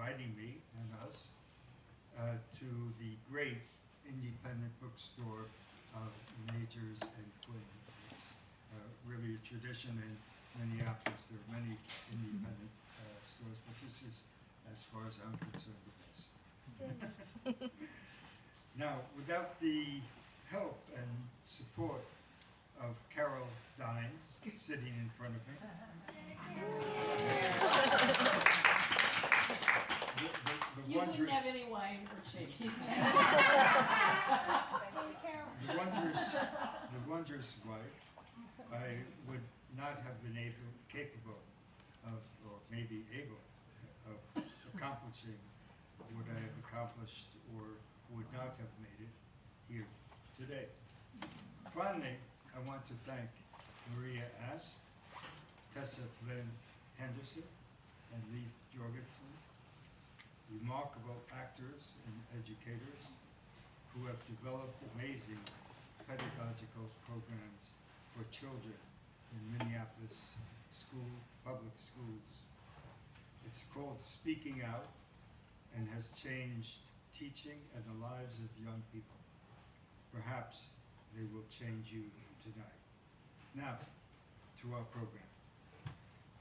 inviting me and us to the great independent bookstore of Majors and Quinn. It's really a tradition in Minneapolis. There are many independent stores, but this is, as far as I'm concerned, the best. Now, without the help and support of Carol Dines, sitting in front of me, the You wondrous, wouldn't have any wine or cheese. the wondrous wife, I would not have been capable of, or maybe able of accomplishing what I have accomplished, or would not have made it here today. Finally, I want to thank Maria Asp, Tessa Flynn Henderson, and Leif Jorgensen, remarkable actors and educators who have developed amazing pedagogical programs for children in Minneapolis public schools. It's called Speaking Out and has changed teaching and the lives of young people. Perhaps they will change you tonight. Now, to our program.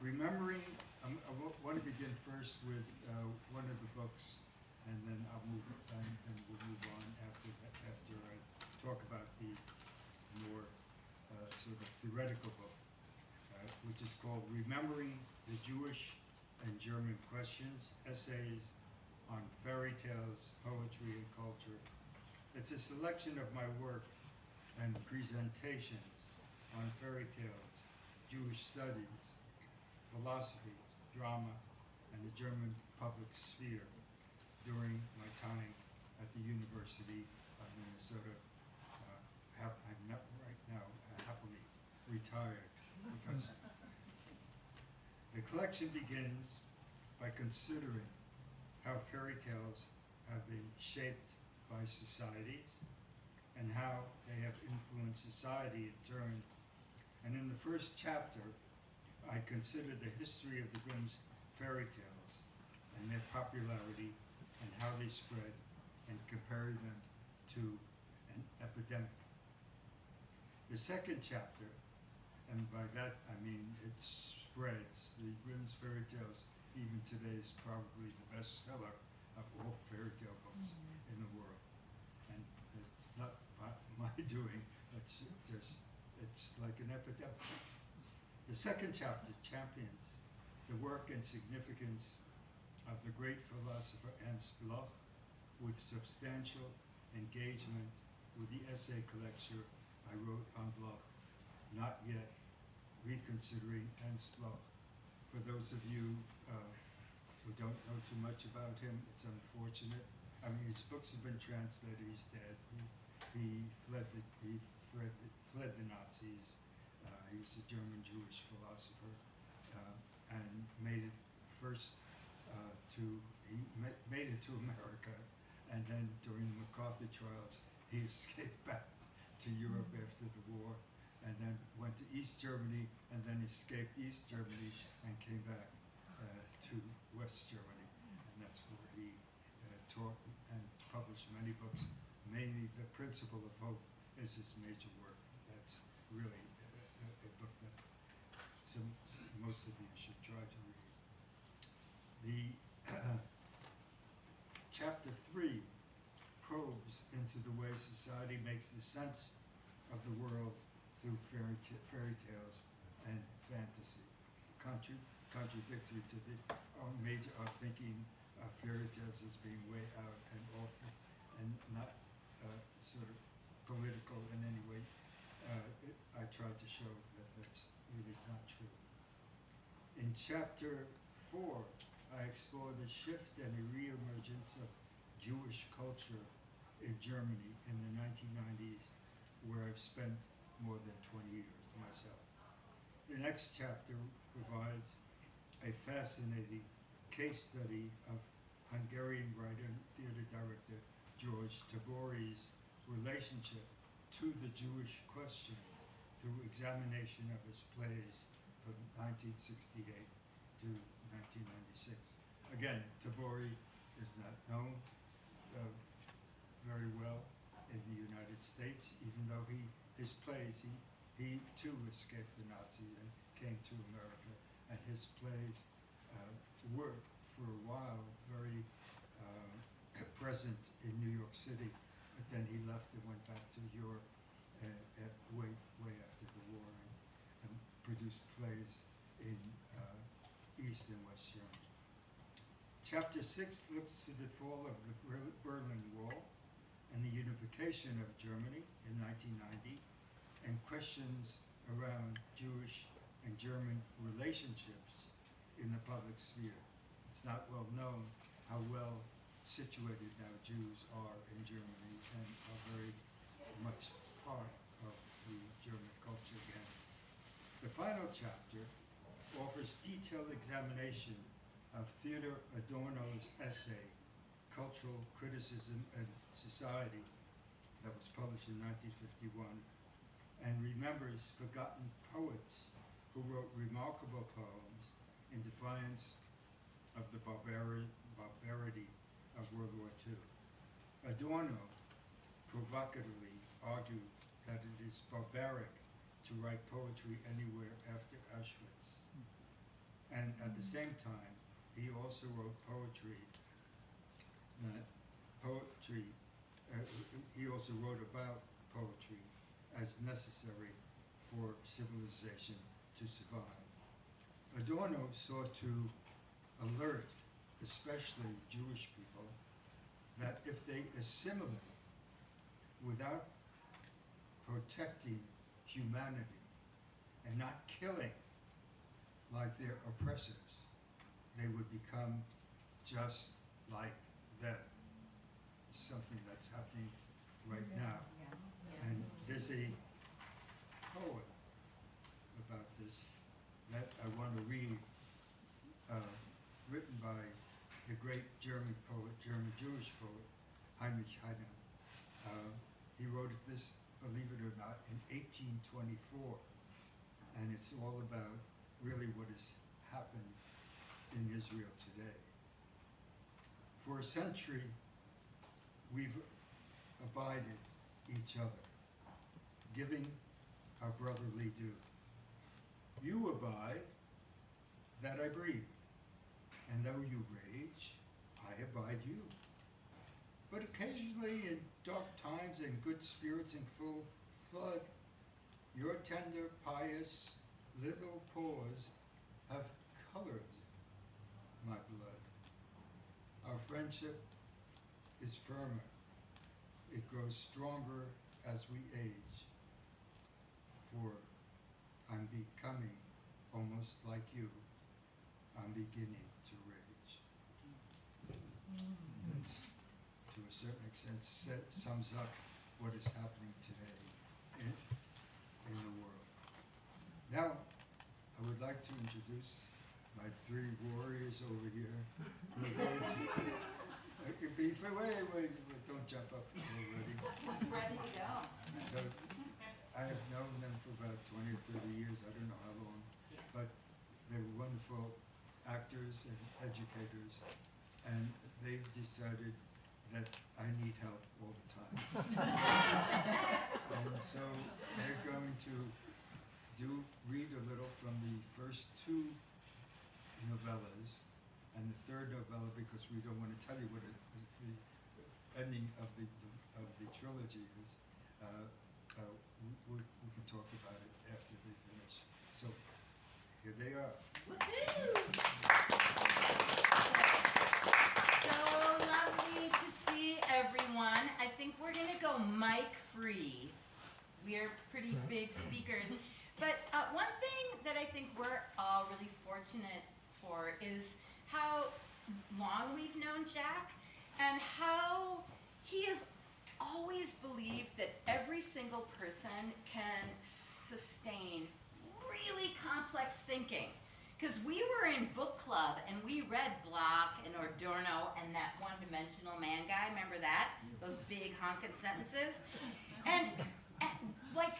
Remembering, I want to begin first with one of the books, and then I'll move, and we'll move on after I talk about the more sort of theoretical book, which is called Remembering the Jewish and German Questions, Essays on Fairy Tales, Poetry, and Culture. It's a selection of my work and presentations on fairy tales, Jewish studies, philosophy, drama, and the German public sphere during my time at the University of Minnesota. I'm not right now a happily retired professor. The collection begins by considering how fairy tales have been shaped by societies and how they have influenced society in turn. And in the first chapter, I consider the history of the Grimm's fairy tales and their popularity and how they spread, and compare them to an epidemic. The second chapter, and by that I mean it spreads, the Grimm's fairy tales even today is probably the bestseller of all fairy tale books in the world. And it's not my doing, it's like an epidemic. The second chapter champions the work and significance of the great philosopher Ernst Bloch, with substantial engagement with the essay collection I wrote on Bloch, Not Yet, Reconsidering Ernst Bloch. For those of you who don't know too much about him, it's unfortunate. I mean, his books have been translated. He's dead. He fled the Nazis. He was a German Jewish philosopher, and made it first made it to America, and then during the McCarthy trials, he escaped back to Europe after the war, and then went to East Germany, and then escaped East Germany and came back to West Germany, and that's where he taught and published many books. Mainly The Principle of Hope is his major work. That's really a book that most of you should try to read. The chapter 3 probes into the way society makes the sense of the world through fairy tales and fantasy, contradictory to our thinking of fairy tales as being way out and often and not sort of political in any way. I tried to show that that's really not true. In chapter 4, I explore the shift and the reemergence of Jewish culture in Germany in the 1990s, where I've spent more than 20 years myself. The next chapter provides a fascinating case study of Hungarian writer and theater director George Tabori's relationship to the Jewish question through examination of his plays from 1968 to 1996. Again, Tabori is not known very well in the United States, even though his plays, he too escaped the Nazis and came to America, and his plays were for a while very present in New York City, but then he left and went back to Europe way after the war, and produced plays in East and West Germany. Chapter 6 looks to the fall of the Berlin Wall and the unification of Germany in 1990, and questions around Jewish and German relationships in the public sphere. It's not well known how well situated now Jews are in Germany and are very much part of the German culture again. The final chapter offers detailed examination of Theodor Adorno's essay, Cultural Criticism and Society, that was published in 1951, and remembers forgotten poets who wrote remarkable poems in defiance of the barbarity of World War II. Adorno provocatively argued that it is barbaric to write poetry anywhere after Auschwitz. And at the same time, he also wrote poetry he also wrote about poetry as necessary for civilization to survive. Adorno sought to alert, especially Jewish people, that if they assimilate without protecting humanity and not killing like their oppressors, they would become just like them. Something that's happening right now. And there's a poem about this that I want to read, written by the great German Jewish poet, Heinrich Heine. He wrote this, believe it or not, in 1824, and it's all about really what has happened in Israel today. For a century, we've abided each other, giving our brotherly due. You abide that I breathe, and though you rage, I abide you. But occasionally in dark times and good spirits in full flood, your tender, pious little paws have colored my blood. Our friendship is firmer. It grows stronger as we age. For I'm becoming almost like you. I'm beginning to rage. That's, to a certain extent, sums up what is happening today in the world. Now, I would like to introduce my three warriors over here. We're going to, wait, don't jump up already. He's ready to go. So, I have known them for about 20 or 30 years, I don't know how long, but they were wonderful actors and educators, and they've decided that I need help all the time. And so they're going to read a little from the first two novellas, and the third novella, because we don't want to tell you what the ending of the trilogy is. We can talk about it after they finish. So here they are. Woohoo! So lovely to see everyone. I think we're gonna go mic free. We're pretty big speakers. But one thing that I think we're all really fortunate for is how long we've known Jack and how he has always believed that every single person can sustain really complex thinking. Because we were in book club and we read Bloch and Adorno and that one-dimensional man guy, remember that? Those big honking sentences? And like,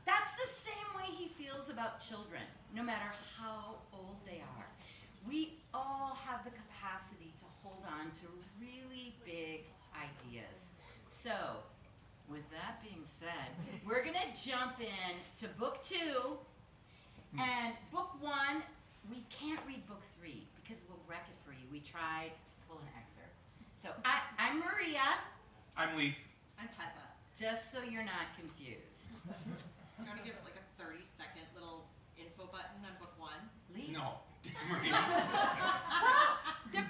that's the same way he feels about children, no matter how old they are. We all have the capacity capacity to hold on to really big ideas. So, with that being said, we're gonna jump in to book 2, and book 1, we can't read book 3 because we'll wreck it for you. We tried to pull an excerpt. So I'm Maria, I'm Leaf. I'm Tessa. just so you're not confused. Do you want to give like a 30-second little info button on book 1? Leave. No, Maria. Well,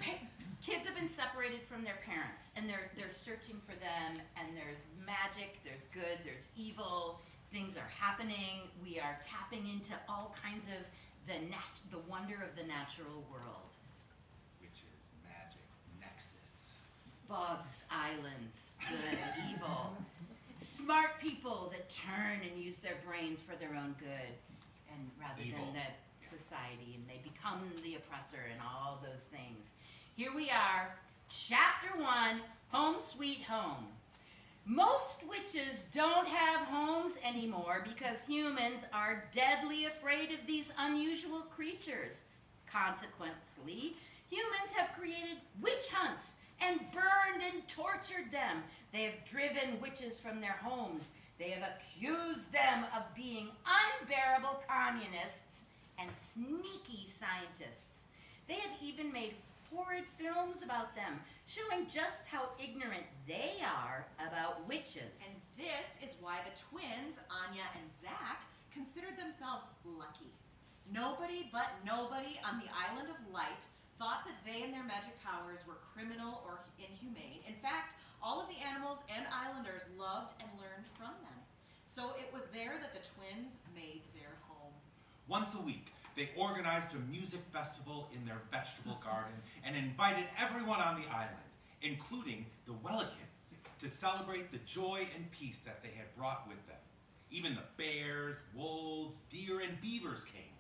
kids have been separated from their parents, and they're searching for them, and there's magic, there's good, there's evil, things are happening, we are tapping into all kinds of the wonder of the natural world. Which is magic nexus. Bugs, islands, good, evil. Smart people that turn and use their brains for their own good, and rather Evil. than the society, and they become the oppressor and all those things. Here we are, chapter 1, Home Sweet Home. Most witches don't have homes anymore because humans are deadly afraid of these unusual creatures. Consequently, humans have created witch hunts and burned and tortured them. They have driven witches from their homes. They have accused them of being unbearable communists and sneaky scientists. They have even made horrid films about them, showing just how ignorant they are about witches. And this is why the twins, Anya and Zach, considered themselves lucky. Nobody on the Island of Light thought that they and their magic powers were criminal or inhumane. In fact, all of the animals and islanders loved and learned from them. So it was there that the twins made their home. Once a week, they organized a music festival in their vegetable garden and invited everyone on the island, including the Wellikans, to celebrate the joy and peace that they had brought with them. Even the bears, wolves, deer, and beavers came.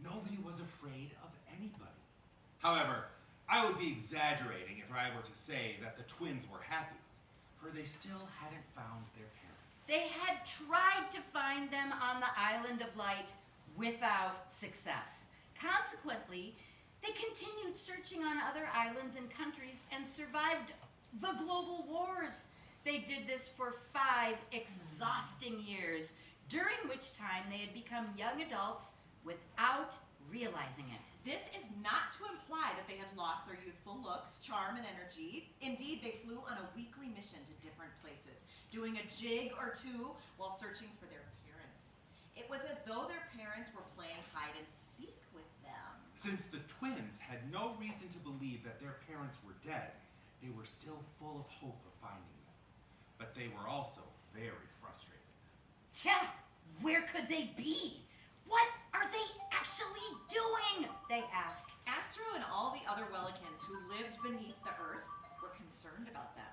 Nobody was afraid of anybody. However, I would be exaggerating if I were to say that the twins were happy, for they still hadn't found their parents. They had tried to find them on the Island of Light without success. Consequently, they continued searching on other islands and countries and survived the global wars. They did this for 5 exhausting years, during which time they had become young adults without realizing it. This is not to imply that they had lost their youthful looks, charm, and energy. Indeed, they flew on a weekly mission to different places, doing a jig or 2 while searching for their parents. It was as though their parents were playing hide and seek with them. Since the twins had no reason to believe that their parents were dead, they were still full of hope of finding them. But they were also very frustrated. Tja, where could they be? What are they actually doing? They asked. Astro and all the other Wellikans who lived beneath the earth were concerned about them.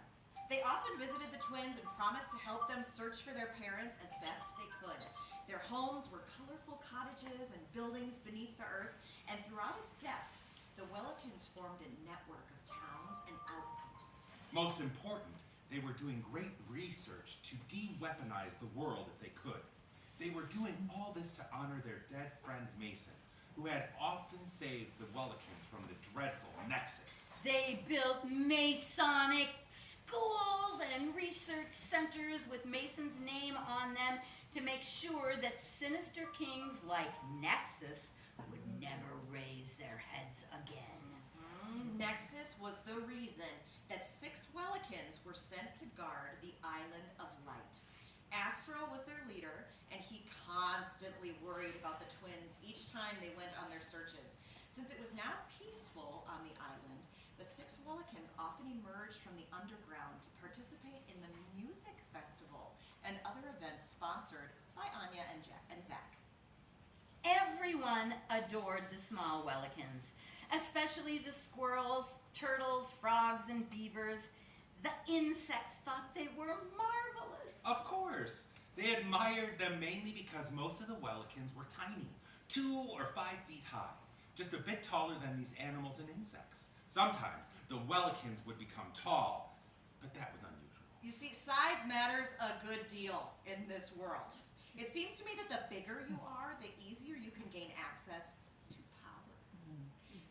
They often visited the twins and promised to help them search for their parents as best they could. Their homes were colorful cottages and buildings beneath the earth, and throughout its depths, the Wellikans formed a network of towns and outposts. Most important, they were doing great research to de-weaponize the world if they could. They were doing all this to honor their dead friend Mason, who had often saved the Wellikans from the dreadful Nexus. They built Masonic schools and research centers with Mason's name on them to make sure that sinister kings like Nexus would never raise their heads again. Nexus was the reason that 6 Wellikans were sent to guard the Island of Light. Astro was their leader, and he constantly worried about the twins each time they went on their searches. Since it was now peaceful on the island, the 6 Wellikans often emerged from the underground to participate in the music festival and other events sponsored by Anya and Zach. Everyone adored the small Wellikans, especially the squirrels, turtles, frogs, and beavers. The insects thought they were marvelous. Of course! They admired them mainly because most of the Wellikans were tiny, 2 or 5 feet high, just a bit taller than these animals and insects. Sometimes the Wellikans would become tall, but that was unusual. You see, size matters a good deal in this world. It seems to me that the bigger you are, the easier you can gain access to power.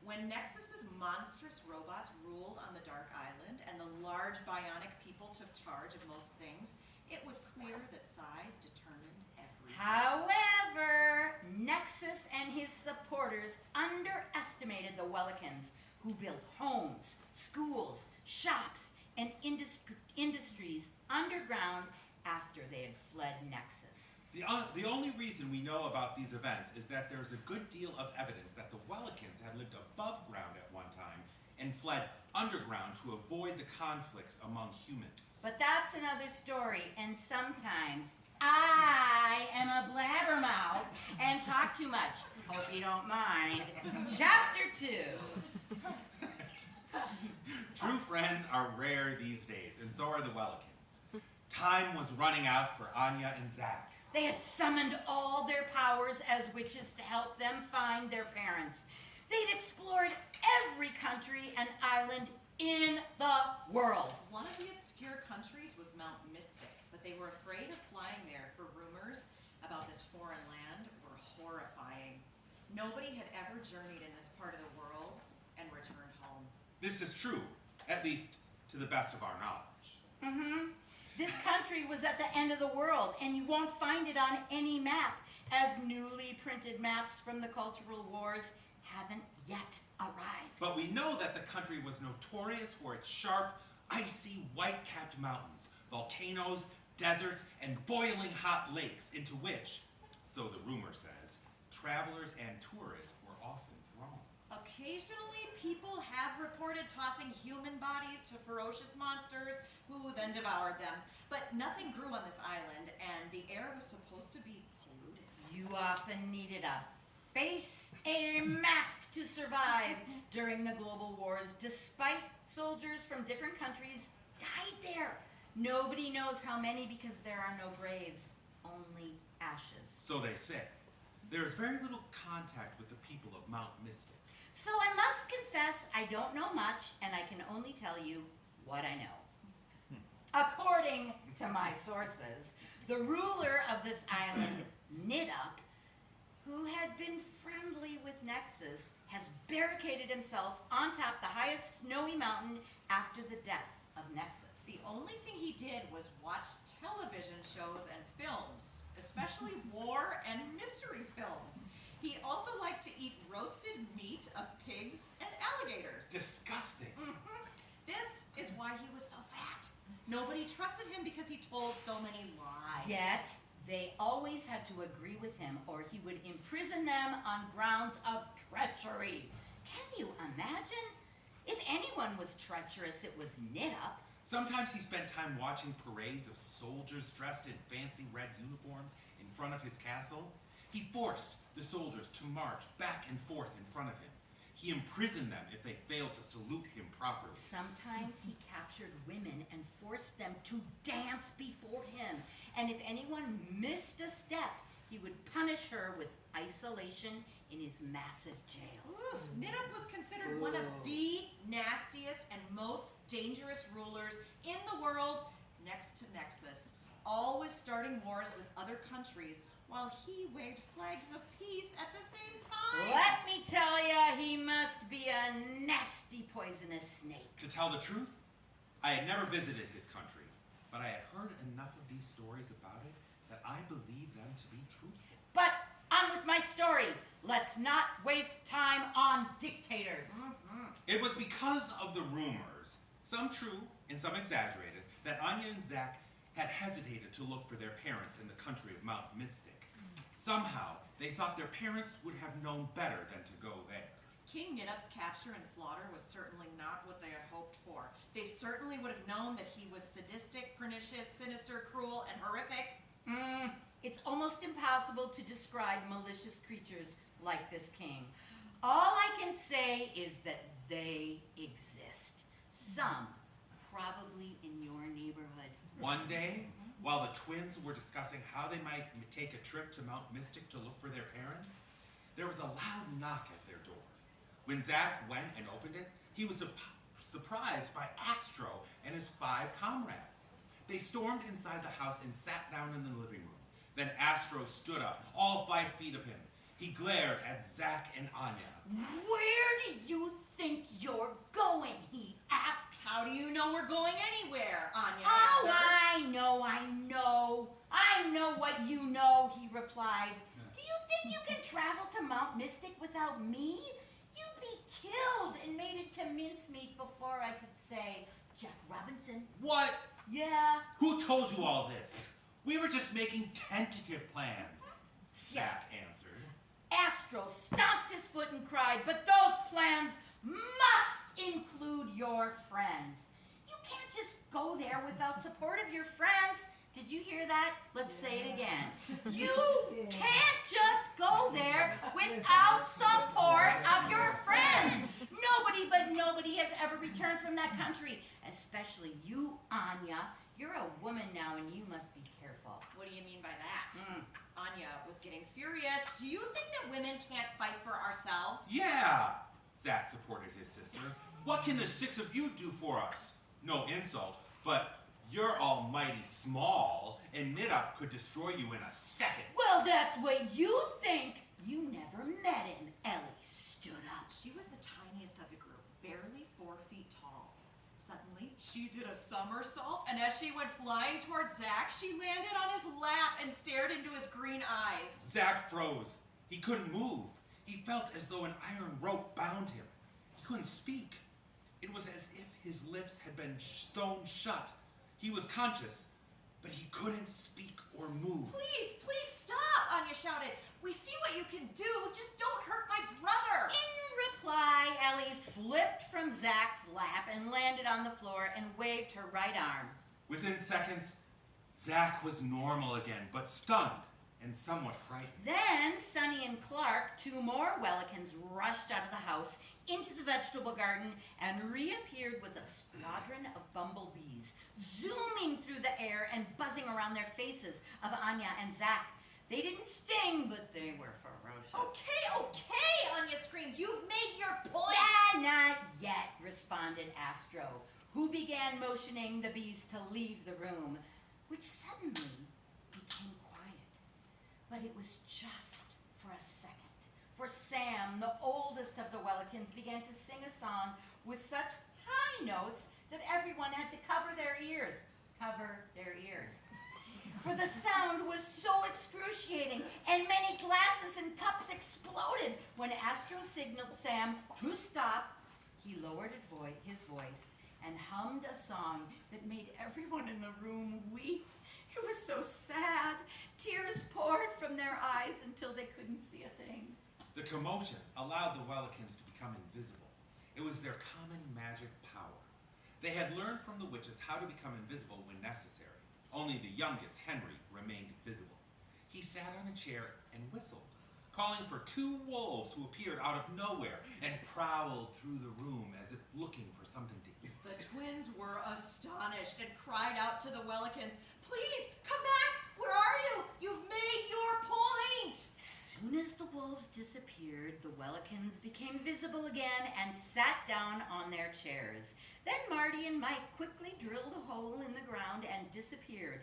When Nexus's monstrous robots ruled on the Dark Island and the large bionic people took charge of most things, it was clear that size determined everything. However, Nexus and his supporters underestimated the Wellikans, who built homes, schools, shops, and industries underground after they had fled Nexus. The only reason we know about these events is that there's a good deal of evidence that the Wellikans had lived above ground at one time and fled underground to avoid the conflicts among humans. But that's another story, and sometimes I am a blabbermouth and talk too much. Hope you don't mind. Chapter 2. True friends are rare these days, and so are the Wellikans. Time was running out for Anya and Zach. They had summoned all their powers as witches to help them find their parents. They'd explored every country and island in the world. One of the obscure countries was Mount Mystic, but they were afraid of flying there, for rumors about this foreign land were horrifying. Nobody had ever journeyed in this part of the world and returned home. This is true, at least to the best of our knowledge. This country was at the end of the world, and you won't find it on any map, as newly printed maps from the Cultural Wars haven't yet arrived. But we know that the country was notorious for its sharp, icy, white-capped mountains, volcanoes, deserts, and boiling hot lakes into which, so the rumor says, travelers and tourists were often thrown. Occasionally, people have reported tossing human bodies to ferocious monsters who then devoured them. But nothing grew on this island, and the air was supposed to be polluted. You often needed a face, a mask to survive during the global wars, despite soldiers from different countries died there. Nobody knows how many because there are no graves, only ashes. So they say. There is very little contact with the people of Mount Mystic. So I must confess I don't know much, and I can only tell you what I know. According to my sources, the ruler of this island, Nidup, who had been friendly with Nexus, has barricaded himself on top the highest snowy mountain after the death of Nexus. The only thing he did was watch television shows and films, especially war and mystery films. He also liked to eat roasted meat of pigs and alligators. Disgusting. This is why he was so fat. Nobody trusted him because he told so many lies. Yet, they always had to agree with him or he would imprison them on grounds of treachery. Can you imagine? If anyone was treacherous, it was Nidup. Sometimes he spent time watching parades of soldiers dressed in fancy red uniforms in front of his castle. He forced the soldiers to march back and forth in front of him. He imprisoned them if they failed to salute him properly. Sometimes he captured women and forced them to dance before him. And if anyone missed a step, he would punish her with isolation in his massive jail. Ooh, Nidup was considered one of the nastiest and most dangerous rulers in the world, next to Nexus, always starting wars with other countries while he waved flags of peace at the same time. Let me tell ya, he must be a nasty poisonous snake. To tell the truth, I had never visited his country, but I had heard enough of these stories about it that I believed them to be truthful. But on with my story. Let's not waste time on dictators. It was because of the rumors, some true and some exaggerated, that Anya and Zach had hesitated to look for their parents in the country of Mount Mystic. Somehow, they thought their parents would have known better than to go there. King Nidup's capture and slaughter was certainly not what they had hoped for. They certainly would have known that he was sadistic, pernicious, sinister, cruel, and horrific. It's almost impossible to describe malicious creatures like this king. All I can say is that they exist. Some, probably in your neighborhood. One day, while the twins were discussing how they might take a trip to Mount Mystic to look for their parents, there was a loud knock at their door. When Zach went and opened it, he was surprised by Astro and his 5 comrades. They stormed inside the house and sat down in the living room. Then Astro stood up, all 5 feet of him. He glared at Zach and Anya. Where do you think you're going? He asked. How do you know we're going anywhere? Anya Oh, answered. I know what you know, he replied. Do you think you can travel to Mount Mystic without me? You'd be killed and made it to mincemeat before I could say, Jack Robinson. What? Yeah. Who told you all this? We were just making tentative plans, Zach answered. Astro stomped his foot and cried, but those plans must include your friends. You can't just go there without support of your friends. Did you hear that? Let's say it again. You can't just go there without support of your friends. Nobody but nobody has ever returned from that country, especially you, Anya. You're a woman now and you must be careful. What do you mean by that? Anya was getting furious. Do you think that women can't fight for ourselves? Yeah, Zach supported his sister. What can the six of you do for us? No insult, but you're almighty small, and knit-up could destroy you in a second. Well, that's what you think. You never met him. Ellie stood up. She was the tiniest of the group, barely 4 feet tall. Suddenly, she did a somersault, and as she went flying towards Zach, she landed on his lap and stared into his green eyes. Zach froze. He couldn't move. He felt as though an iron rope bound him. He couldn't speak. It was as if his lips had been sewn shut. He was conscious, but he couldn't speak or move. Please stop, Anya shouted. We see what you can do. Just don't hurt my brother. In reply, Ellie flipped from Zach's lap and landed on the floor and waved her right arm. Within seconds, Zach was normal again, but stunned and somewhat frightened. Then Sonny and Clark, 2 more Wellikans, rushed out of the house into the vegetable garden and reappeared with a squadron of bumblebees, zooming through the air and buzzing around their faces of Anya and Zach. They didn't sting, but they were ferocious. Okay, Anya screamed. You've made your point. Yeah, not yet, responded Astro, who began motioning the bees to leave the room, which suddenly became quiet. But it was just for a second. For Sam, the oldest of the Wellikans, began to sing a song with such high notes that everyone had to cover their ears. Cover their ears. For the sound was so excruciating, and many glasses and cups exploded. When Astro signaled Sam to stop, he lowered his voice and hummed a song that made everyone in the room weep. It was so sad. Tears poured from their eyes until they couldn't see a thing. The commotion allowed the Wellikans to become invisible. It was their common magic power. They had learned from the witches how to become invisible when necessary. Only the youngest, Henry, remained visible. He sat on a chair and whistled, calling for 2 wolves who appeared out of nowhere and prowled through the room as if looking for something to eat. The twins were astonished and cried out to the Wellikans, please, come back! Where are you? You've made your point! As soon as the wolves disappeared, the Wellikans became visible again and sat down on their chairs. Then Marty and Mike quickly drilled a hole in the ground and disappeared.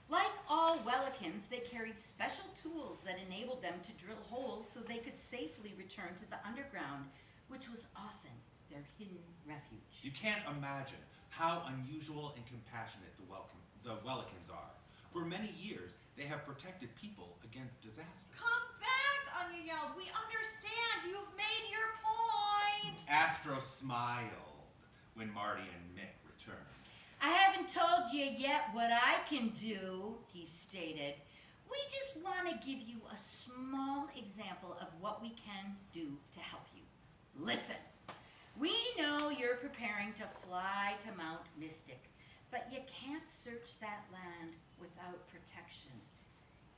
Like all Wellikans, they carried special tools that enabled them to drill holes so they could safely return to the underground, which was often their hidden refuge. You can't imagine how unusual and compassionate the Wellikans are. For many years, they have protected people against disaster. Come back, Anya yelled. We understand. You've made your point. Astro smiled when Marty and Mick returned. I haven't told you yet what I can do, he stated. We just want to give you a small example of what we can do to help you. Listen, we know you're preparing to fly to Mount Mystic, but you can't search that land without protection.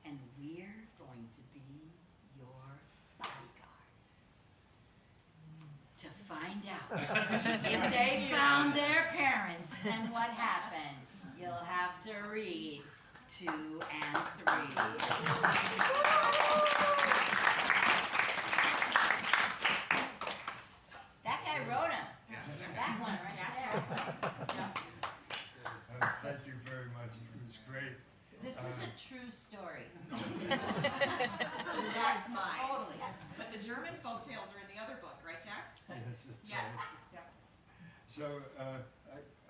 And we're going to be your bodyguards. To find out if they found their parents and what happened, you'll have to read 2 and 3. That guy wrote him. Yes. That one right there. Thank you very much. It was great. This is a true story. Jack's mind. Totally. But the German folktales are in the other book, right, Jack? Yes, that's Yes. right. So,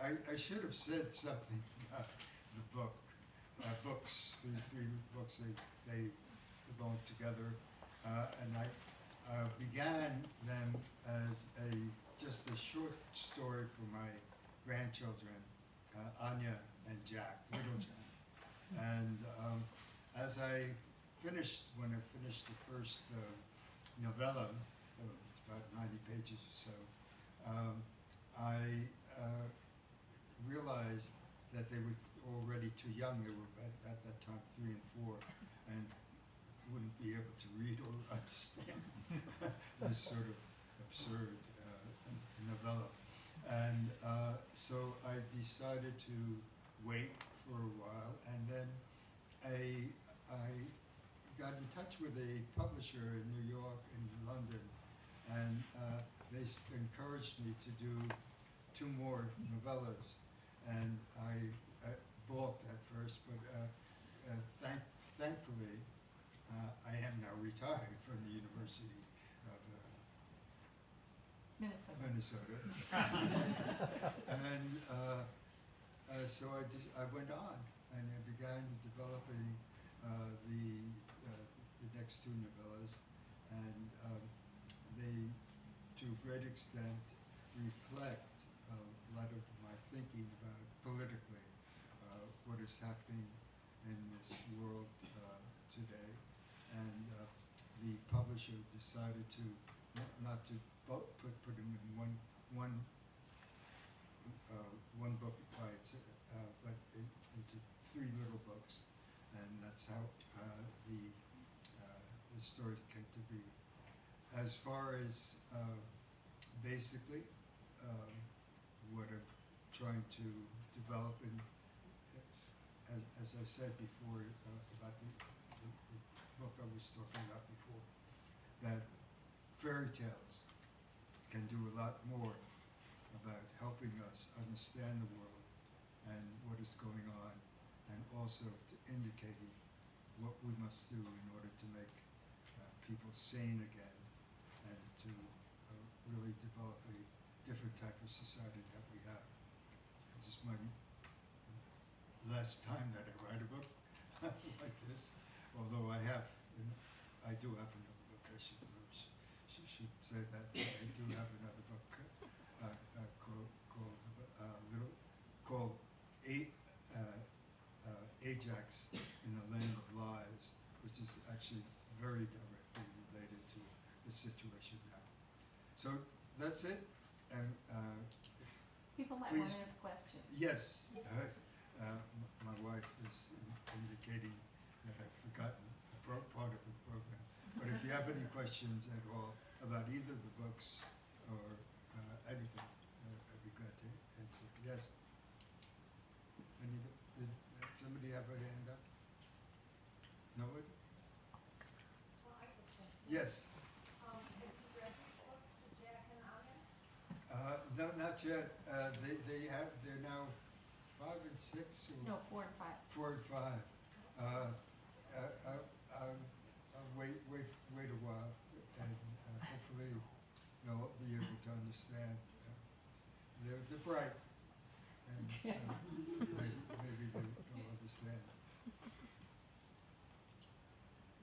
I should have said something about the books, the three books, they belong together. And I began them as just a short story for my grandchildren, Anya and Jack, little Jack. And as I finished, when I finished the first novella, it's about 90 pages or so, I realized that they were already too young. They were at that time 3 and 4, and wouldn't be able to read or understand this sort of absurd novella. And so I decided to wait for a while, and then I got in touch with a publisher in New York and London, and they encouraged me to do 2 more novellas, and I balked at first, but thankfully I am now retired from the University of Minnesota. And so I went on, and I began developing the next 2 novellas, and they, to a great extent, reflect a lot of my thinking about politically what is happening in this world today. And the publisher decided to not to put them in one book by itself, but into 3 little books, and that's how the stories came to be. As far as basically what I'm trying to develop in, as I said before about the book I was talking about before, that fairy tales can do a lot more about helping us understand the world and what is going on, and also to indicating what we must do in order to make people sane again, and to really develop a different type of society that we have. This is my last time that I write a book like this, although I do have another book. I should say that I do have another book called Ajax in the Land of Lies, which is actually very directly related to the situation now. So that's it, and People might want please. to ask questions. Yes, my wife is indicating that I've forgotten a part of the program. But if you have any questions at all about either of the books or anything, I'd be glad to answer. Yes? Did somebody have a hand up? Nobody? Yes? Have you read these books to Jack and Anya? No, not yet. They're now 5 and 6 or No, 4 and 5. 4 and 5. I'll wait a while, and hopefully they'll be able to understand. They're bright, and so maybe they'll understand.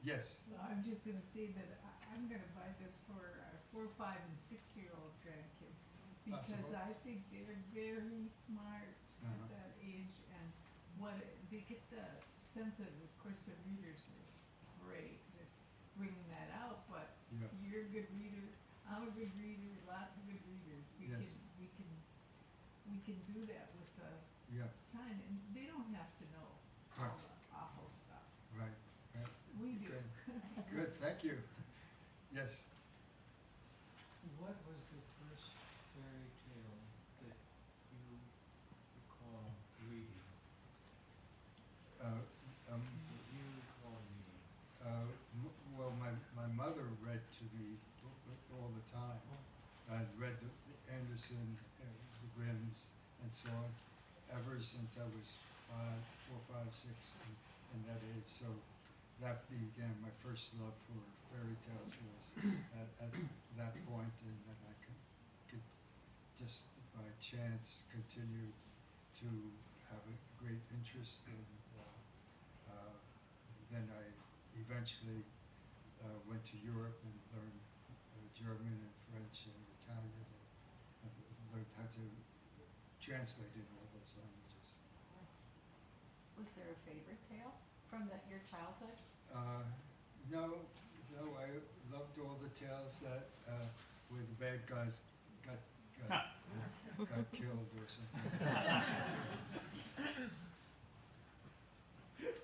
Yes. Well, I'm just gonna say that I'm gonna buy this for our 4, 5, and 6-year-old grandkids, because Possible. I think they're very smart Uh-huh. at that age, and they get the sense of course, the readers were great with bringing that out, but Yeah. you're a good reader, I'm a good reader, lots of good readers. Yes. We can do that with the Yeah. sign, and they don't have to know all Right. the awful stuff. Right. Right. We do. Good. Good. Thank you. Yes. What was the first fairy tale that you recall reading? That you recall reading? Well, my mother read to me all the time. I'd read the Anderson, the Grimms, and so on, ever since I was 4, 5, 6, in that age. So that began my first love for fairy tales was at that point, and then I could just by chance continue to have a great interest in. Then I eventually went to Europe and learned German and French and Italian, and I've learned how to translate in all those languages. Was there a favorite tale from your childhood? No, I loved all the tales that where the bad guys got killed or something.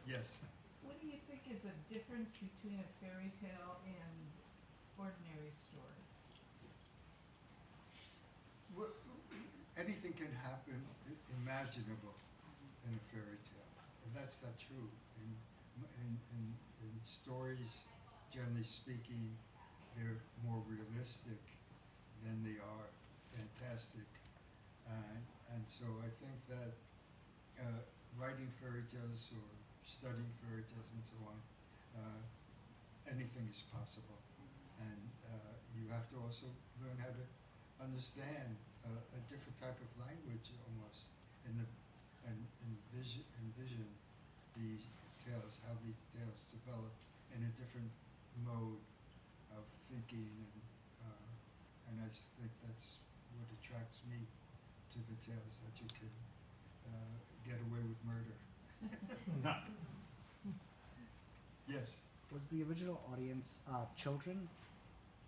Yes. What do you think is the difference between a fairy tale and ordinary story? Well, anything can happen imaginable in a fairy tale, and that's not true. In stories, generally speaking, they're more realistic than they are fantastic, and so I think that writing fairy tales or studying fairy tales and so on, anything is possible, and you have to also learn how to understand a different type of language almost, and envision these tales, how these tales develop in a different mode of thinking, and I think that's what attracts me to the tales, that you can get away with murder. Yes. Was the original audience children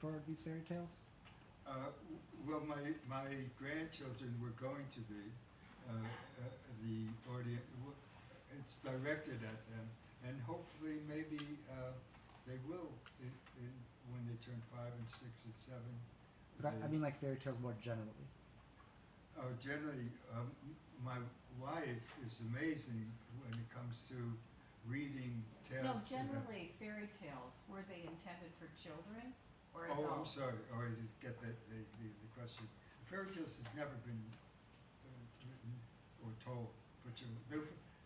for these fairy tales? Well, my grandchildren were going to be the audience. It's directed at them, and hopefully, maybe they will when they turn 5 and 6 and 7. But I mean, like fairy tales more generally. Generally, my wife is amazing when it comes to reading tales. No, to them. generally fairy tales, were they intended for children or adults? Oh, I'm sorry. Oh, I didn't get the question. Fairy tales have never been written or told for children.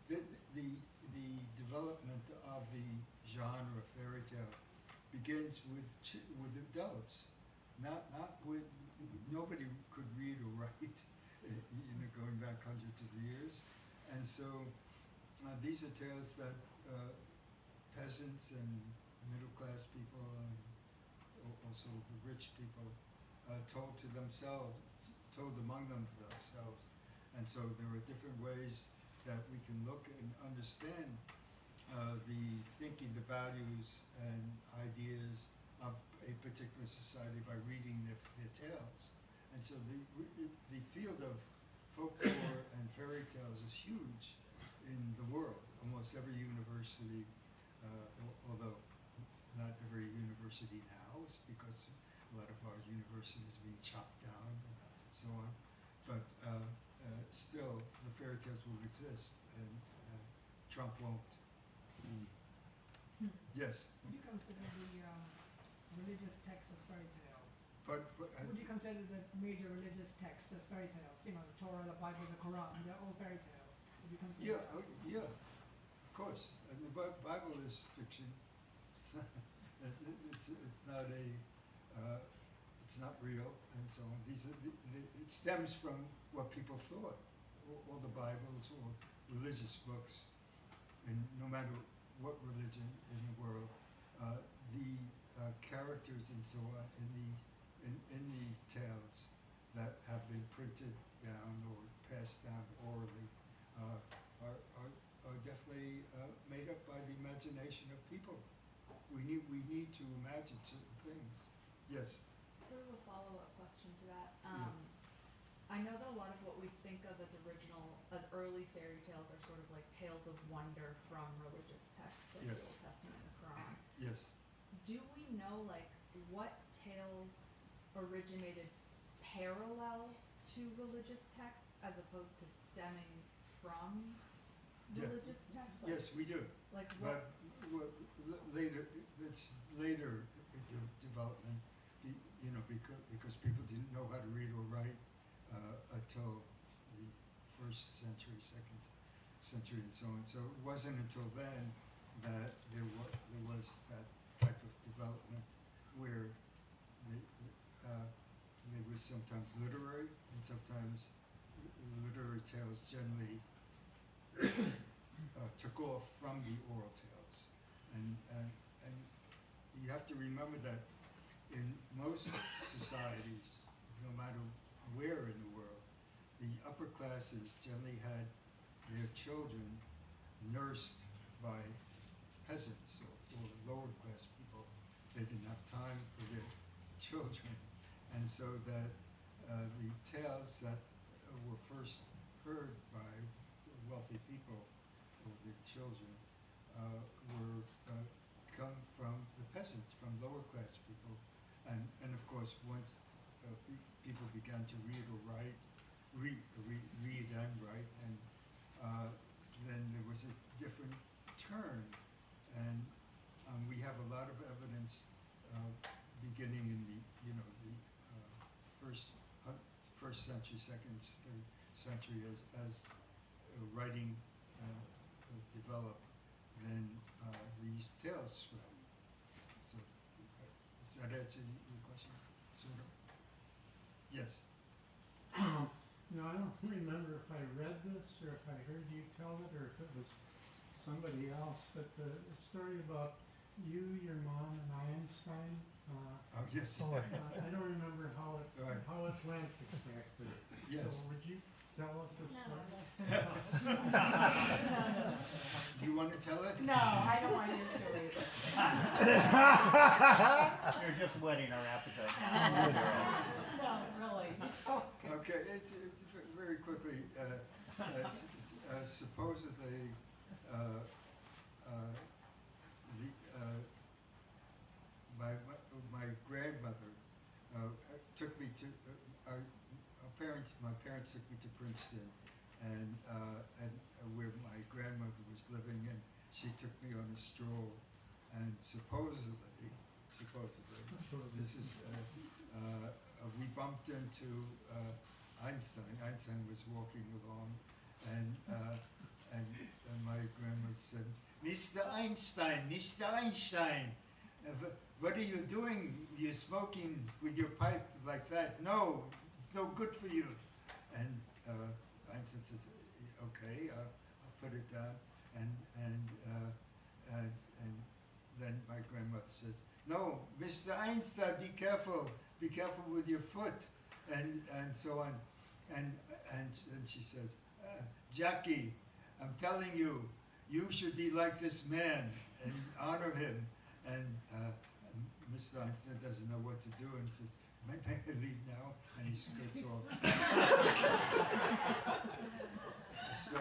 The development of the genre fairy tale begins with adults, not with nobody could read or write. Going back hundreds of years, and so these are tales that peasants and middle class people and also the rich people told among themselves, and so there are different ways that we can look and understand the thinking, the values and ideas of a particular society by reading their tales. And so the field of folklore and fairy tales is huge in the world. Almost every university, although not every university now, is because a lot of our universities are being chopped down and so on. But still, the fairy tales will exist, and Trump won't. Yes, Would you consider the religious text as fairy tales? but Would you consider the major religious texts as fairy tales? The Torah, the Bible, the Quran, they're all fairy tales. Would you consider that? yeah, of course. And the Bible is fiction. It's not it's not real, and so on. It stems from what people thought. All the Bibles or religious books, and no matter what religion in the world, the characters and so on in the tales that have been printed down or passed down orally are definitely made up by the imagination of people. We need to imagine certain things. Yes. Sort of a follow-up question to that. Yeah. I know that a lot of what we think of as early fairy tales are sort of like tales of wonder from religious texts, like Yes. the Old Testament and the Quran. Yes. Do we know like what tales originated parallel to religious texts as opposed to stemming from Yeah. religious texts? Like, Yes, we do. Like what? But later, it's later development, because people didn't know how to read or write until the 1st century, 2nd century and so on. So it wasn't until then that there was that type of development where they were sometimes literary and sometimes literary tales generally took off from the oral tales. And you have to remember that in most societies, no matter where in the world, the upper classes generally had their children nursed by peasants or lower class people. They didn't have time for their children. And so that the tales that were first heard by wealthy people or their children were come from the peasants, from lower class people. And of course, once people began to read or write, read and write, and then there was a different turn. And we have a lot of evidence beginning in the first century, second, third century as writing developed, then these tales spread. So does that answer your question? Sort of? Yes. No, I don't remember if I read this or if I heard you tell it or if it was somebody else, but the story about you, your mom, and Einstein. Oh, yes. I don't remember how it Right. went exactly. Yes. So would you tell us a story? You want to tell it? No, I don't want you to either. You're just whetting our appetite. No, really. Okay, it's very quickly, supposedly, my grandmother took me to, my parents took me to Princeton, and where my grandmother was living, and she took me on a stroll, and supposedly, this is, we bumped into Einstein. Einstein was walking along, and my grandmother said, "Mr. Einstein, what are you doing? You're smoking with your pipe like that. No, it's no good for you." And Einstein says, "Okay, I'll put it down." And then my grandmother says, "No, Mr. Einstein, be careful with your foot," and so on. And she says, "Jackie, I'm telling you, you should be like this man and honor him." And Mr. Einstein doesn't know what to do, and he says, "May I leave now?" And he skirts off. So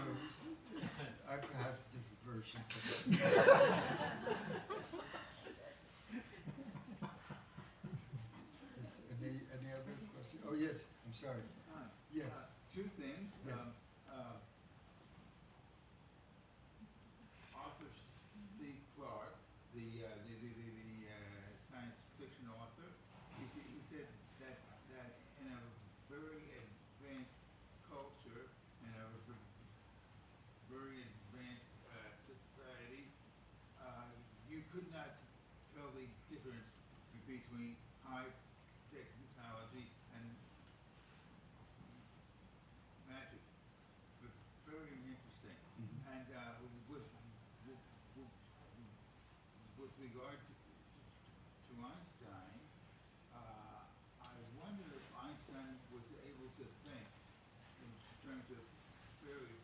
I've had different versions of it. Any other questions? Oh, yes, I'm sorry. Yes. Two things. Yes. Arthur C. Clarke, the science fiction author, he said that in a very advanced culture and a very advanced society, you could not tell the difference between high technology and magic. Very interesting. Mhm. And with regard to Einstein, I wonder if Einstein was able to think in terms of fairy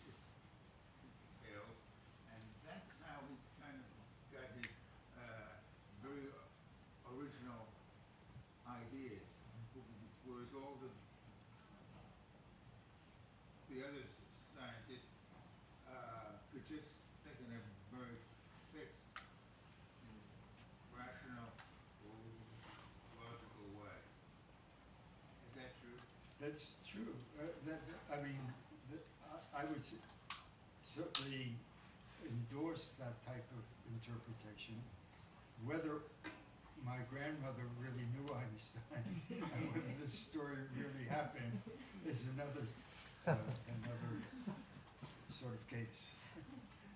tales, and that's how he kind of got his very original ideas, whereas all the other scientists could just think in a very fixed, rational, logical way. Is that true? That's true. I would certainly endorse that type of interpretation. Whether my grandmother really knew Einstein and whether this story really happened is another sort of case.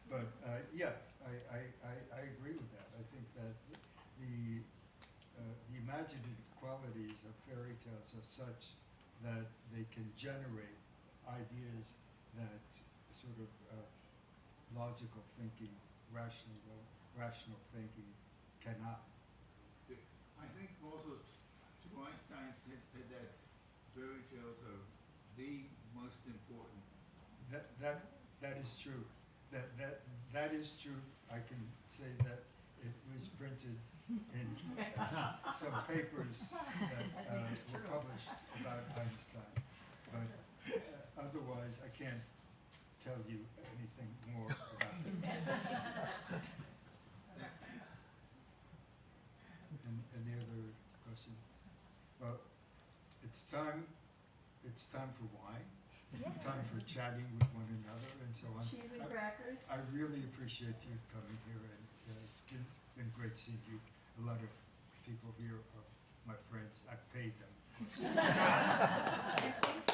But, yeah, I agree with that. I think that the imaginative qualities of fairy tales are such that they can generate ideas that sort of logical thinking, rational thinking cannot. I think also Einstein said that fairy tales are the most important. That is true. That is true. I can say that it was printed in some papers that were published about Einstein. But otherwise, I can't tell you anything more about it. Any other questions? Well, it's time for wine, time for chatting with one another and so on. Cheese and crackers. I really appreciate you coming here, and it's been great seeing you. A lot of people here are my friends. I've paid them. Of course.